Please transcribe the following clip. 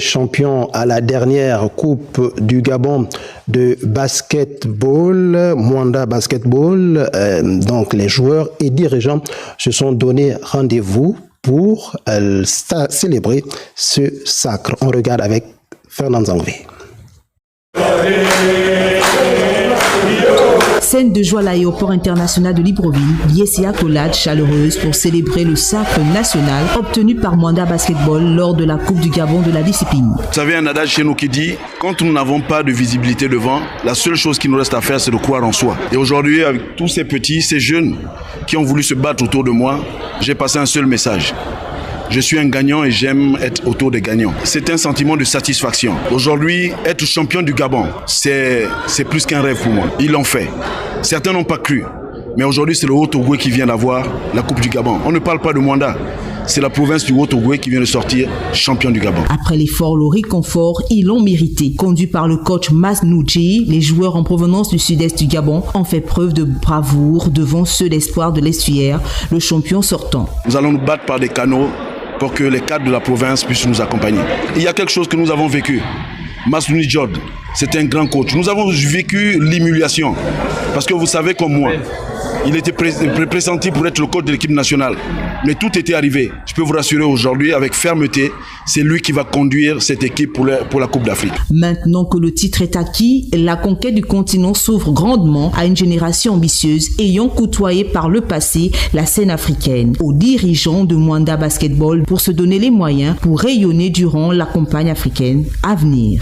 champion à la dernière Coupe du Gabon de basketball, Mwanda Basketball. Donc les joueurs et dirigeants se sont donné rendez-vous pour célébrer ce sacre. On regarde avec Fernand Zangvé. Scène de joie à l'aéroport international de Libreville, liesse et accolades chaleureuses pour célébrer le sacre national obtenu par Mwanda Basketball lors de la Coupe du Gabon de la discipline. Vous savez, un adage chez nous qui dit, quand nous n'avons pas de visibilité devant, la seule chose qui nous reste à faire, c'est de croire en soi. Et aujourd'hui, avec tous ces petits, ces jeunes qui ont voulu se battre autour de moi, j'ai passé un seul message. Je suis un gagnant et j'aime être autour des gagnants. C'est un sentiment de satisfaction. Aujourd'hui, être champion du Gabon, c'est plus qu'un rêve pour moi. Ils l'ont fait. Certains n'ont pas cru. Mais aujourd'hui, c'est le Haut-Ogooué qui vient d'avoir la Coupe du Gabon. On ne parle pas de Mwanda. C'est la province du Haut-Ogooué qui vient de sortir champion du Gabon. Après l'effort, le réconfort, ils l'ont mérité. Conduit par le coach Mas Noudji, les joueurs en provenance du sud-est du Gabon ont fait preuve de bravoure devant ceux d'espoir de l'Estuaire, le champion sortant. Nous allons nous battre par des canaux pour que les cadres de la province puissent nous accompagner. Il y a quelque chose que nous avons vécu. Maslouni Jod, c'est un grand coach. Nous avons vécu l'humiliation. Parce que vous savez comme moi, il était pressenti pour être le coach de l'équipe nationale. Mais tout était arrivé. Je peux vous rassurer aujourd'hui, avec fermeté, c'est lui qui va conduire cette équipe pour la Coupe d'Afrique. Maintenant que le titre est acquis, la conquête du continent s'ouvre grandement à une génération ambitieuse ayant côtoyé par le passé la scène africaine. Aux dirigeants de Mwanda Basketball pour se donner les moyens pour rayonner durant la campagne africaine à venir.